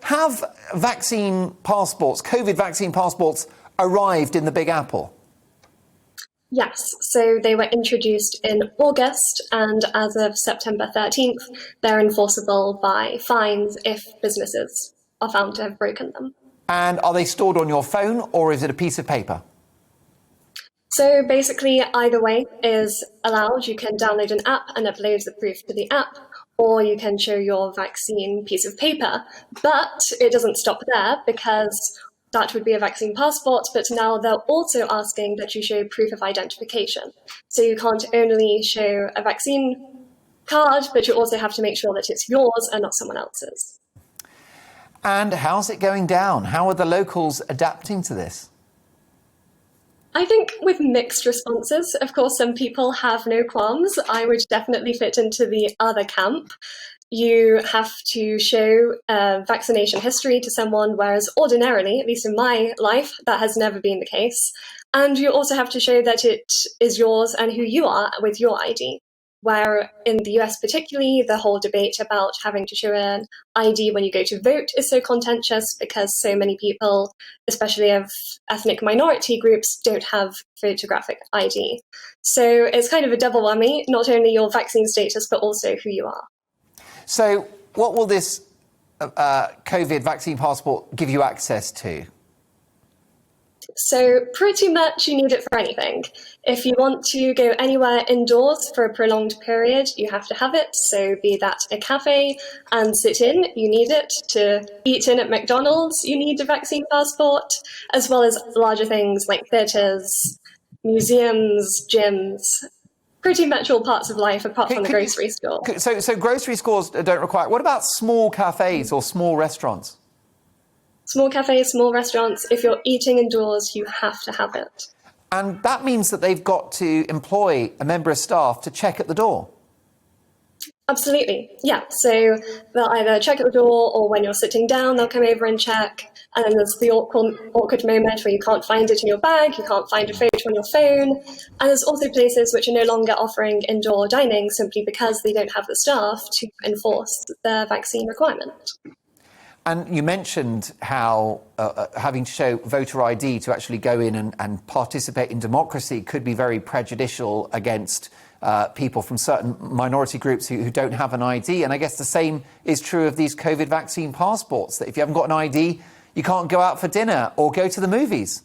Have vaccine passports, COVID vaccine passports, arrived in the Big Apple? Yes, so they were introduced in August, and as of September 13th, they're enforceable by fines if businesses are found to have broken them. And are they stored on your phone, or is it a piece of paper? So basically, either way is allowed. You can download an app and upload the proof to the app, or you can show your vaccine piece of paper. But it doesn't stop there, because that would be a vaccine passport, but now they're also asking that you show proof of identification. So you can't only show a vaccine card, but you also have to make sure that it's yours and not someone else's. And how's it going down? How are the locals adapting to this? I think with mixed responses. Of course, some people have no qualms. I would definitely fit into the other camp. You have to show vaccination history to someone, whereas ordinarily, at least in my life, that has never been the case. And you also have to show that it is yours and who you are with your ID. Where in the US particularly, the whole debate about having to show an ID when you go to vote is so contentious because so many people, especially of ethnic minority groups, don't have photographic ID. So it's kind of a double whammy, not only your vaccine status, but also who you are. So what will this COVID vaccine passport give you access to? So pretty much you need it for anything. If you want to go anywhere indoors for a prolonged period, you have to have it. So be that a cafe and sit in, you need it. To eat in at McDonald's, you need a vaccine passport, as well as larger things like theatres, museums, gyms. Pretty much all parts of life apart from the grocery store. So grocery stores don't require. What about small cafes or small restaurants? Small cafes, small restaurants, if you're eating indoors, you have to have it. And that means that they've got to employ a member of staff to check at the door. Absolutely, yeah. So they'll either check at the door or when you're sitting down, they'll come over and check. And then there's the awkward moment where you can't find it in your bag, you can't find a photo on your phone. And there's also places which are no longer offering indoor dining simply because they don't have the staff to enforce the vaccine requirement. And you mentioned how having to show voter ID to actually go in and participate in democracy could be very prejudicial against people from certain minority groups who don't have an ID. And I guess the same is true of these COVID vaccine passports, that if you haven't got an ID, you can't go out for dinner or go to the movies.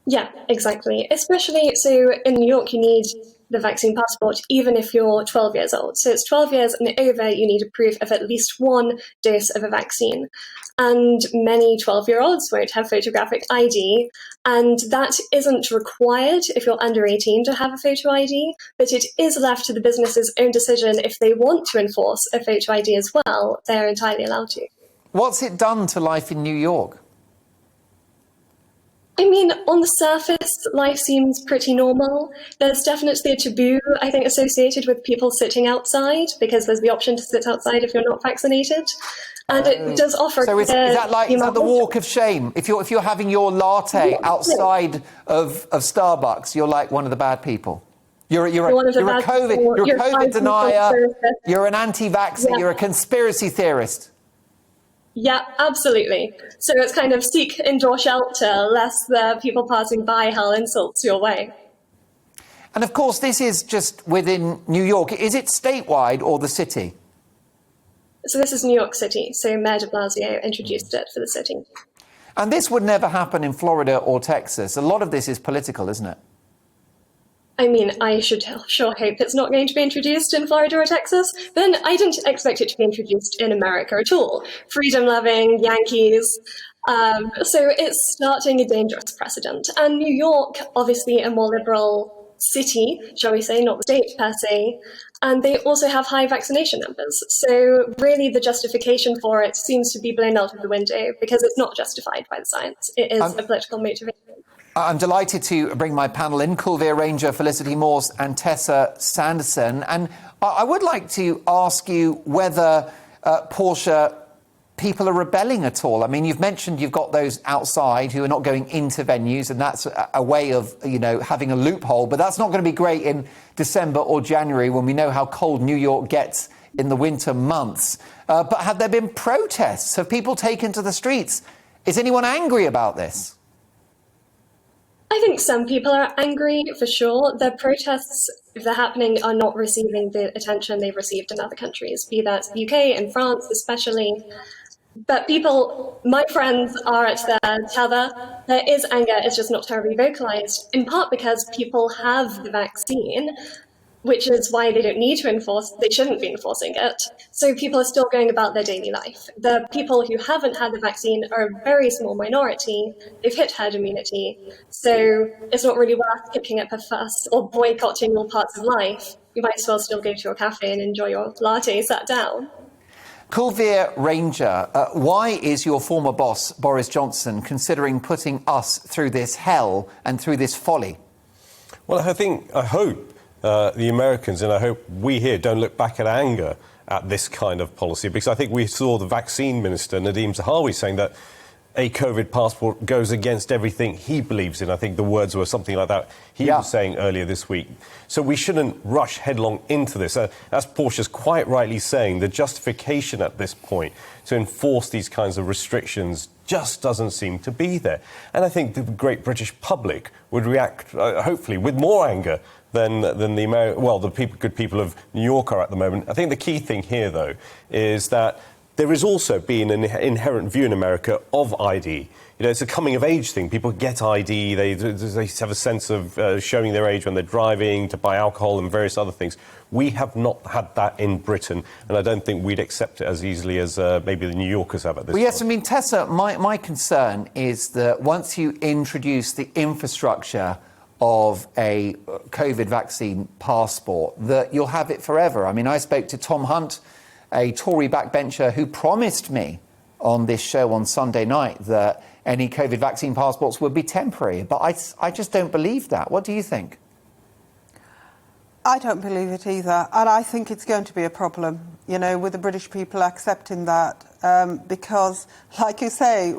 Yeah, exactly. Especially, so in New York, you need the vaccine passport, even if you're 12 years old. So it's 12 years and over, you need a proof of at least one dose of a vaccine. And many 12-year-olds won't have photographic ID. And that isn't required if you're under 18 to have a photo ID, but it is left to the business's own decision. If they want to enforce a photo ID as well, they're entirely allowed to. What's it done to life in New York? I mean, on the surface, life seems pretty normal. There's definitely a taboo, I think, associated with people sitting outside, because there's the option to sit outside if you're not vaccinated. And it does offer... So is that the walk of shame? If you're having your latte outside of Starbucks, you're like one of the bad people. You're a COVID denier, you're an anti-vaxxer, you're a conspiracy theorist. Yeah, absolutely. So it's kind of seek indoor shelter, lest the people passing by hurl insults your way. And of course, this is just within New York. Is it statewide or the city? So this is New York City. So Mayor de Blasio introduced it for the city. And this would never happen in Florida or Texas. A lot of this is political, isn't it? I mean, I should sure hope it's not going to be introduced in Florida or Texas. Then I didn't expect it to be introduced in America at all. Freedom-loving Yankees. So it's starting a dangerous precedent. And New York, obviously a more liberal city, shall we say, not the state per se. And they also have high vaccination numbers. So really the justification for it seems to be blown out of the window because it's not justified by the science. It is a political motivation. I'm delighted to bring my panel in, Coolvere Ranger Felicity Morse and Tessa Sanderson. And I would like to ask you whether, Portia, people are rebelling at all. I mean, you've mentioned you've got those outside who are not going into venues, and that's a way of, having a loophole. But that's not going to be great in December or January when we know how cold New York gets in the winter months. But have there been protests? Have people taken to the streets? Is anyone angry about this? I think some people are angry, for sure. The protests, if they're happening, are not receiving the attention they've received in other countries, be that the UK and France especially. But people, my friends, are at their tether. There is anger, it's just not terribly vocalized, in part because people have the vaccine, which is why they don't need to enforce, they shouldn't be enforcing it. So people are still going about their daily life. The people who haven't had the vaccine are a very small minority. They've hit herd immunity. So it's not really worth kicking up a fuss or boycotting all parts of life. You might as well still go to your cafe and enjoy your latte sat down. Kulveer Ranger, why is your former boss, Boris Johnson, considering putting us through this hell and through this folly? Well, I hope the Americans, and I hope we here, don't look back at anger at this kind of policy, because I think we saw the vaccine minister, Nadeem Zahawi, saying that a COVID passport goes against everything he believes in. I think the words were something like that he was saying earlier this week. So we shouldn't rush headlong into this. As Portia's quite rightly saying, the justification at this point to enforce these kinds of restrictions just doesn't seem to be there. And I think the great British public would react, hopefully, with more anger than the good people of New York are at the moment. I think the key thing here, though, is that there is also been an inherent view in America of ID. You know, it's a coming-of-age thing. People get ID, they have a sense of showing their age when they're driving, to buy alcohol and various other things. We have not had that in Britain, and I don't think we'd accept it as easily as maybe the New Yorkers have at this point. Yes, I mean, Tessa, my concern is that once you introduce the infrastructure of a COVID vaccine passport, that you'll have it forever. I mean, I spoke to Tom Hunt, a Tory backbencher, who promised me on this show on Sunday night that any COVID vaccine passports would be temporary. But I just don't believe that. What do you think? I don't believe it either. And I think it's going to be a problem, you know, with the British people accepting that. Because, like you say,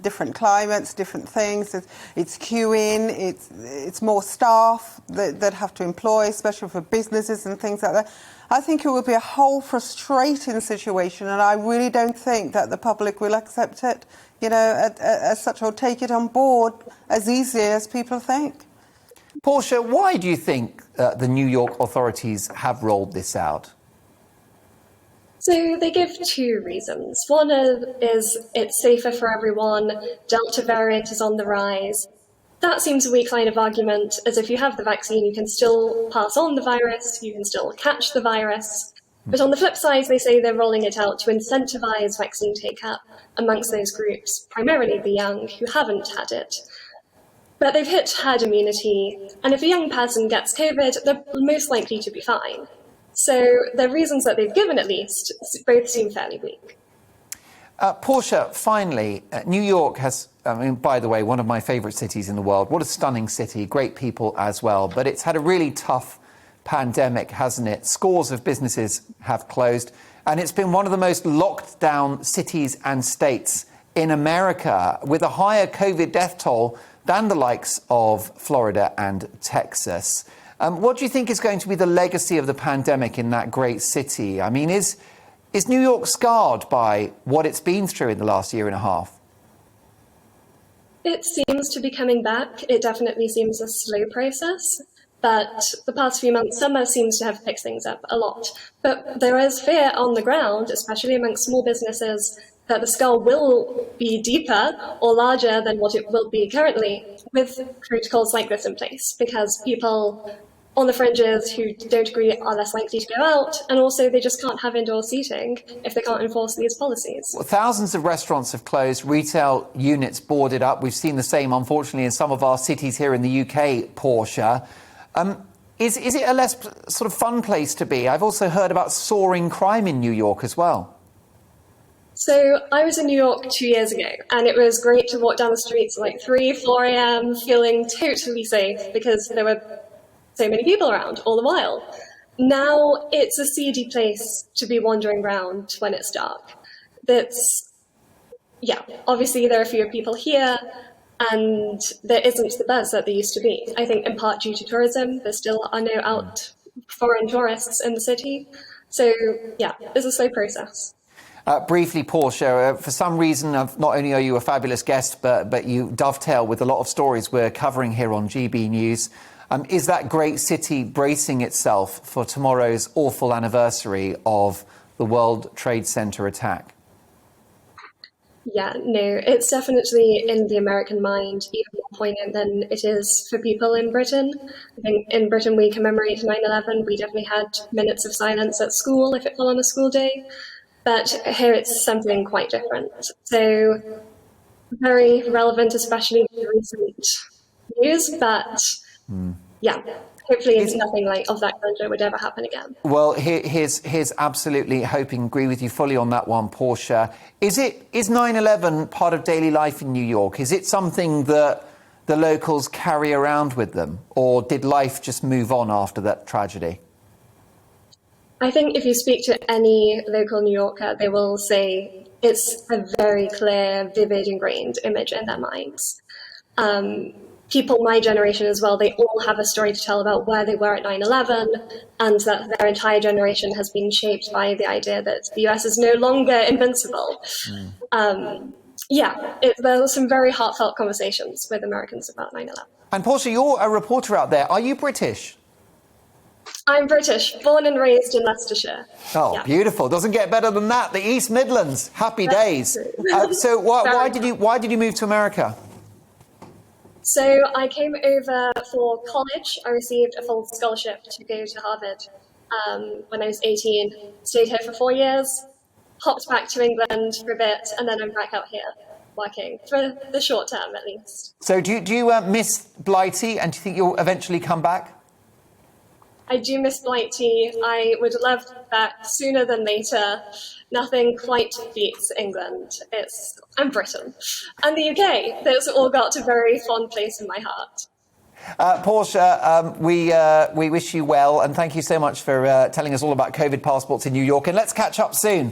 different climates, different things. It's queuing, it's more staff that have to employ, especially for businesses and things like that. I think it will be a whole frustrating situation, and I really don't think that the public will accept it, you know, as such, or take it on board as easily as people think. Portia, why do you think the New York authorities have rolled this out? So they give two reasons. One is it's safer for everyone, Delta variant is on the rise. That seems a weak line of argument, as if you have the vaccine, you can still pass on the virus, you can still catch the virus. But on the flip side, they say they're rolling it out to incentivize vaccine take-up amongst those groups, primarily the young, who haven't had it. But they've hit herd immunity, and if a young person gets COVID, they're most likely to be fine. So the reasons that they've given, at least, both seem fairly weak. Portia, finally, New York has, I mean, by the way, one of my favourite cities in the world. What a stunning city, great people as well. But it's had a really tough pandemic, hasn't it? Scores of businesses have closed, and it's been one of the most locked down cities and states in America, with a higher COVID death toll than the likes of Florida and Texas. What do you think is going to be the legacy of the pandemic in that great city? I mean, is New York scarred by what it's been through in the last year and a half? It seems to be coming back. It definitely seems a slow process, but the past few months, summer seems to have picked things up a lot. But there is fear on the ground, especially amongst small businesses, that the skull will be deeper or larger than what it will be currently with protocols like this in place, because people on the fringes who don't agree are less likely to go out, and also they just can't have indoor seating if they can't enforce these policies. Well, thousands of restaurants have closed, retail units boarded up. We've seen the same, unfortunately, in some of our cities here in the UK, Portia. Is it a less sort of fun place to be? I've also heard about soaring crime in New York as well. So I was in New York 2 years ago, and it was great to walk down the streets at like 3, 4 a.m. feeling totally safe because there were so many people around all the while. Now it's a seedy place to be wandering around when it's dark. Obviously there are fewer people here, and there isn't the buzz that there used to be. I think in part due to tourism, there still are no out foreign tourists in the city. So, yeah, it's a slow process. Briefly, Portia, for some reason, not only are you a fabulous guest, but you dovetail with a lot of stories we're covering here on GB News. Is that great city bracing itself for tomorrow's awful anniversary of the World Trade Center attack? Yeah, no, it's definitely in the American mind even more poignant than it is for people in Britain. I think in Britain we commemorate 9/11. We definitely had minutes of silence at school if it fell on a school day. But here it's something quite different. So very relevant, especially to recent news. But yeah, hopefully nothing like of that grandeur would ever happen again. Well, here's absolutely hoping, agree with you fully on that one, Portia. Is 9/11 part of daily life in New York? Is it something that the locals carry around with them, or did life just move on after that tragedy? I think if you speak to any local New Yorker, they will say it's a very clear, vivid, ingrained image in their minds. People my generation as well, they all have a story to tell about where they were at 9/11, and that their entire generation has been shaped by the idea that the US is no longer invincible. There were some very heartfelt conversations with Americans about 9/11. And Portia, you're a reporter out there. Are you British? I'm British, born and raised in Leicestershire. Oh, yeah. Beautiful. Doesn't get better than that. The East Midlands. Happy days. So why did you move to America? So I came over for college. I received a full scholarship to go to Harvard when I was 18. Stayed here for 4 years, hopped back to England for a bit, and then I'm back out here working for the short term at least. So do you miss Blighty, and do you think you'll eventually come back? I do miss Blighty. I would love that sooner than later. Nothing quite beats England. I'm Britain. And the UK. Those all got a very fond place in my heart. Portia, we wish you well, and thank you so much for telling us all about COVID passports in New York. And let's catch up soon.